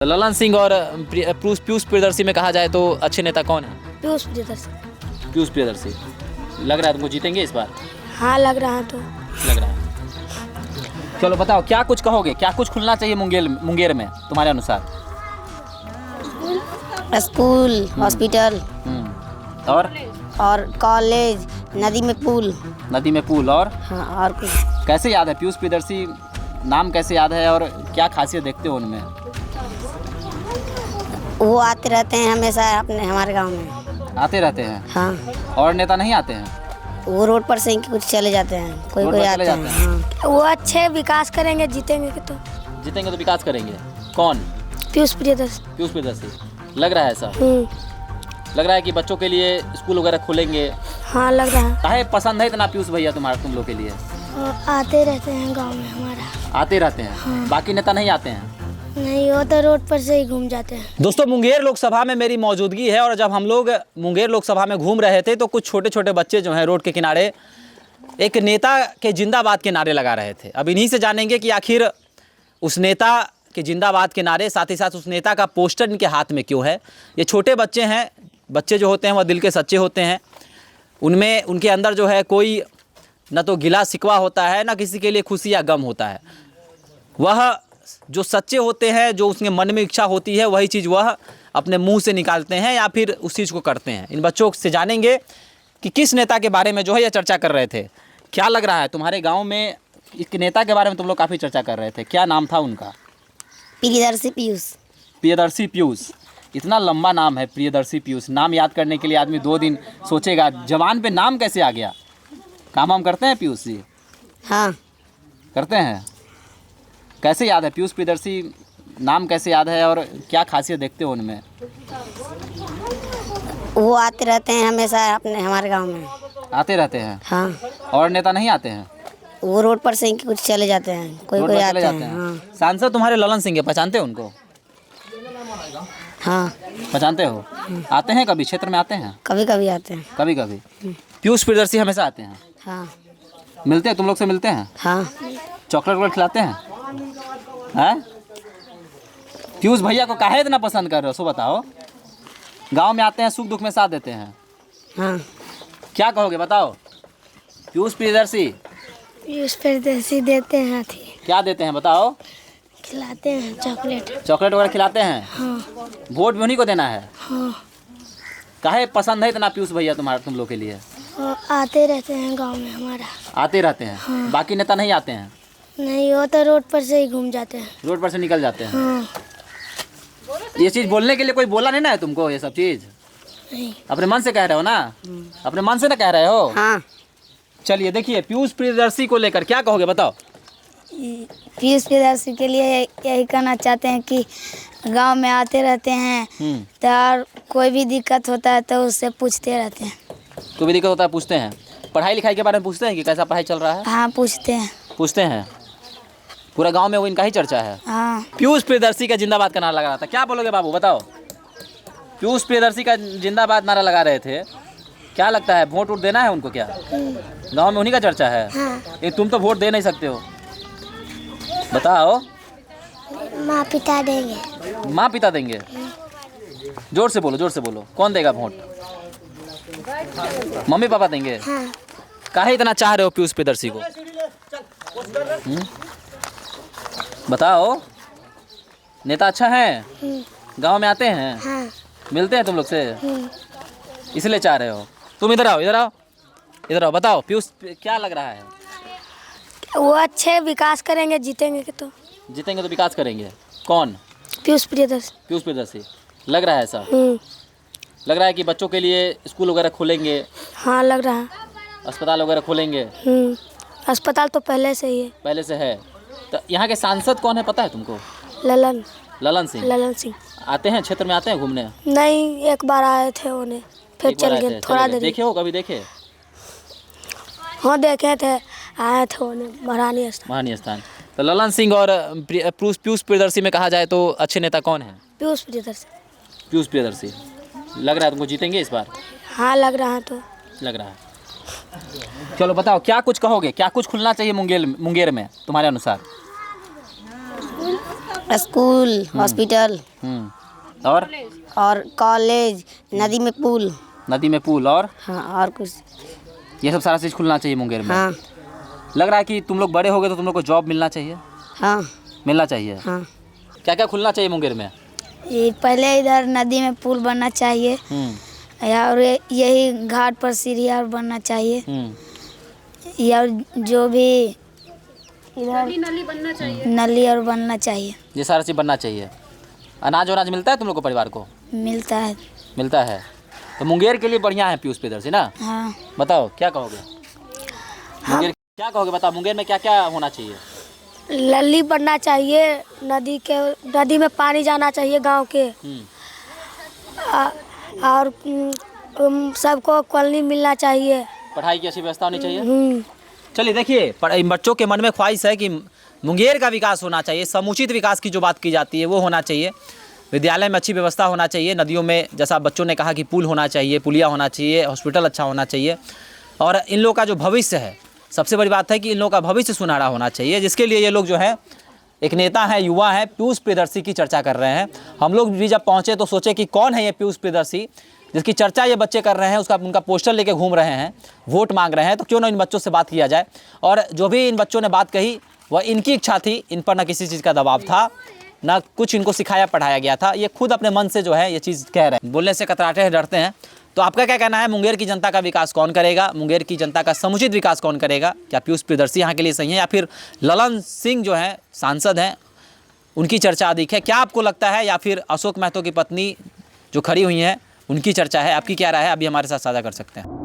ललन सिंह और पीयूष प्रियदर्शी में कहा जाए तो अच्छे नेता कौन है? पीयूष प्रियदर्शी। पीयूष प्रियदर्शी। लग रहा है तुमको जीतेंगे इस बार? हाँ लग रहा है तो। लग रहा है। चलो बताओ क्या कुछ कहोगे, क्या कुछ खुलना चाहिए मुंगेर में तुम्हारे अनुसार? स्कूल, हॉस्पिटल और कॉलेज, नदी में पुल। नदी में पुल और हाँ और कुछ। कैसे याद है पीयूष प्रियदर्शी नाम कैसे याद है और क्या खासियत देखते हो उनमें? वो आते रहते हैं हमेशा हमारे गांव में। आते रहते हैं? हाँ। और नेता नहीं आते हैं? वो रोड पर से ही कुछ चले जाते हैं, कोई रोड कोई पर आते चले हैं। जाते हैं। हाँ। वो अच्छे विकास करेंगे, जीतेंगे तो। जीतेंगे तो विकास करेंगे। कौन? पीयूष प्रियदर्शी। पीयूष प्रियदर्शी। लग रहा है ऐसा? लग रहा है कि बच्चों के लिए स्कूल वगैरह खुलेंगे। हाँ लग रहा है। काहे पसंद है इतना पीयूष भैया तुम लोग के लिए? आते रहते हैं गांव में हमारा। आते रहते हैं? हाँ। बाकी नेता नहीं आते हैं? नहीं, वो तो रोड पर से ही घूम जाते हैं। दोस्तों मुंगेर लोकसभा में मेरी मौजूदगी है और जब हम लोग मुंगेर लोकसभा में घूम रहे थे तो कुछ छोटे छोटे बच्चे जो हैं रोड के किनारे एक नेता के जिंदाबाद के नारे लगा रहे थे। अब इन्हीं से जानेंगे कि आखिर उस नेता के जिंदाबाद के नारे, साथ ही साथ उस नेता का पोस्टर इनके हाथ में क्यों है। ये छोटे बच्चे हैं, बच्चे जो होते हैं वह दिल के सच्चे होते हैं। उनमें उनके अंदर जो है कोई न तो गिला शिकवा होता है, न किसी के लिए खुशी या गम होता है। वह जो सच्चे होते हैं, जो उसके मन में इच्छा होती है, वही चीज़ वह अपने मुंह से निकालते हैं या फिर उस चीज़ को करते हैं। इन बच्चों से जानेंगे कि किस नेता के बारे में जो है यह चर्चा कर रहे थे। क्या लग रहा है तुम्हारे गांव में एक नेता के बारे में तुम लोग काफ़ी चर्चा कर रहे थे, क्या नाम था उनका? प्रियदर्शी पीयूष। प्रियदर्शी पीयूष। इतना लंबा नाम है प्रियदर्शी पीयूष, नाम याद करने के लिए आदमी 2 दिन सोचेगा। जवान पे नाम कैसे आ गया? काम वाम करते हैं पीयूष जी? हाँ करते हैं। कैसे याद है पीयूष प्रियदर्शी नाम कैसे याद है और क्या खासियत देखते हो उनमें? वो आते रहते हैं हमेशा हमारे गांव में। आते रहते हैं? हाँ। और नेता नहीं आते हैं? वो रोड पर से ही कुछ चले जाते हैं, कोई रोड कोई पर आते चले जाते हैं। हैं। हाँ। सांसद तुम्हारे ललन सिंह है, पहचानते हो उनको? हाँ पहचानते हो? आते हैं कभी क्षेत्र में? आते हैं कभी कभी आते हैं। कभी कभी। पीयूष प्रियदर्शी हमेशा आते हैं? हाँ। मिलते हैं तुम लोग से? मिलते हैं? हाँ। चॉकलेट वॉकलेट खिलाते हैं? हैं? पीयूष भैया को काहे इतना पसंद कर रहे हो सो बताओ। गांव में आते हैं, सुख दुख में साथ देते हैं। हाँ। क्या कहोगे बताओ? पीयूष प्रियदर्शी पीयूष प्रियदर्शी देते हैं हाथी। क्या देते हैं बताओ? खिलाते हैं चॉकलेट। चॉकलेट वगैरह खिलाते हैं? हाँ। वोट भी उन्हीं को देना है? हाँ। काहे पसंद है इतना पीयूष भैया तुम लोग के लिए? आते रहते हैं गांव में हमारा। आते रहते हैं? हाँ। बाकी नेता नहीं आते हैं? नहीं, वो तो रोड पर से ही घूम जाते हैं। रोड पर से निकल जाते हैं? हाँ। ये चीज़ बोलने के लिए कोई बोला नहीं ना है तुमको ये सब चीज़? नहीं। अपने मन से कह रहे हो ना? अपने मन से ना कह रहे हो? हाँ। चलिए देखिए पीयूष प्रियदर्शी को लेकर क्या कहोगे बताओ? पीयूष प्रियदर्शी के लिए यही कहना चाहते हैं कि गांव में आते रहते हैं तो कोई भी दिक्कत होता है तो उससे पूछते रहते हैं। कोई भी दिक्कत होता है पूछते हैं? पढ़ाई लिखाई के बारे में पूछते हैं कि कैसा पढ़ाई चल रहा है? हाँ पूछते हैं। पूछते हैं? पूरा गांव में वो इनका ही चर्चा है। हाँ। पीयूष प्रियदर्शी का जिंदाबाद का नारा लगा रहा था, क्या बोलोगे बाबू बताओ? पीयूष प्रियदर्शी का जिंदाबाद नारा लगा रहे थे, क्या लगता है वोट वोट देना है उनको क्या? गांव में उन्हीं का चर्चा है। हाँ। ये तुम तो वोट दे नहीं सकते हो, बताओ? माँ पिता देंगे। माँ पिता देंगे? जोर से बोलो, जोर से बोलो। कौन देगा वोट? मम्मी पापा देंगे? हाँ। काहे इतना चाह रहे हो पीयूष प्रियदर्शी को? बताओ। नेता अच्छा है? गांव में आते हैं? हाँ। मिलते हैं तुम लोग से? इसलिए चाह रहे हो? तुम इधर आओ, इधर आओ, इधर आओ। बताओ पीयूष क्या लग रहा है? वो अच्छे विकास करेंगे, जीतेंगे तो। जीतेंगे तो विकास करेंगे। कौन? पीयूष प्रियदर्शी। पीयूष प्रियदर्शी। लग रहा है ऐसा? लग रहा है कि बच्चों के लिए स्कूल वगैरह खुलेंगे? हाँ लग रहा है। अस्पताल वगैरह खुलेंगे? अस्पताल तो पहले से ही है। पहले से है। तो यहाँ के सांसद कौन है पता है तुमको? ललन सिंह। ललन सिंह। आते हैं क्षेत्र में? आते हैं घूमने? नहीं, एक बार आए थे उन्हें, फिर चल गए थोड़ा देर। देखे हो कभी? देखे? हाँ देखे थे, आए थे उन्हें महारानी स्थान। तो ललन सिंह और पीयूष प्रियदर्शी में कहा जाए तो अच्छे नेता कौन है? पीयूष प्रियदर्शी। पीयूष प्रियदर्शी। लग रहा है तुमको जीतेंगे इस बार? हाँ लग रहा है तो। लग रहा है। चलो बताओ क्या कुछ कहोगे, क्या कुछ खुलना चाहिए मुंगेर में तुम्हारे अनुसार? स्कूल, हॉस्पिटल और कॉलेज, नदी में पुल। नदी में पुल और हाँ, और कुछ। ये सब सारा चीज़ खुलना चाहिए मुंगेर में। हाँ लग रहा है कि तुम लोग बड़े हो गए तो तुम लोग को जॉब मिलना चाहिए। हाँ मिलना चाहिए। हाँ। क्या क्या खुलना चाहिए मुंगेर में? ये पहले इधर नदी में पुल बनना चाहिए और यही घाट पर सीढ़ी और बनना चाहिए। या जो भी इधर नली और बनना चाहिए। ये सारा चीज़ बनना चाहिए। अनाज वनाज मिलता है तुम लोग को परिवार को? मिलता है। मिलता है तो मुंगेर के लिए बढ़िया है पीयूष प्रियदर्शी ना। हाँ। बताओ क्या कहोगे? मुंगेर क्या कहोगे बताओ, मुंगेर में क्या क्या होना चाहिए? नली बनना चाहिए, नदी में पानी जाना चाहिए गांव के। और सबको कॉलोनी मिलना चाहिए। पढ़ाई की अच्छी व्यवस्था होनी चाहिए। चलिए देखिए, बच्चों के मन में ख्वाहिश है कि मुंगेर का विकास होना चाहिए, समुचित विकास की जो बात की जाती है वो होना चाहिए। विद्यालय में अच्छी व्यवस्था होना चाहिए, नदियों में जैसा बच्चों ने कहा कि पुल होना चाहिए, पुलिया होना चाहिए, हॉस्पिटल अच्छा होना चाहिए। और इन लोगों का जो भविष्य है, सबसे बड़ी बात है कि इन लोगों का भविष्य सुनहरा होना चाहिए, जिसके लिए ये लोग जो है एक नेता है, युवा है, पीयूष प्रियदर्शी की चर्चा कर रहे हैं। हम लोग भी जब पहुँचे तो सोचे कि कौन है ये पीयूष प्रियदर्शी जिसकी चर्चा ये बच्चे कर रहे हैं, उनका पोस्टर लेके घूम रहे हैं, वोट मांग रहे हैं, तो क्यों ना इन बच्चों से बात किया जाए। और जो भी इन बच्चों ने बात कही वह इनकी इच्छा थी, इन पर ना किसी चीज़ का दबाव था, ना कुछ इनको सिखाया पढ़ाया गया था, ये खुद अपने मन से जो है ये चीज़ कह रहे हैं। बोलने से कतराते हैं, डरते हैं। तो आपका क्या कहना है, मुंगेर की जनता का विकास कौन करेगा? मुंगेर की जनता का समुचित विकास कौन करेगा? क्या पीयूष प्रियदर्शी यहाँ के लिए सही है या फिर ललन सिंह जो है सांसद हैं उनकी चर्चा अधिक है? क्या आपको लगता है, या फिर अशोक महतो की पत्नी जो खड़ी हुई हैं उनकी चर्चा है? आपकी क्या राय है? अभी हमारे साथ साझा कर सकते हैं।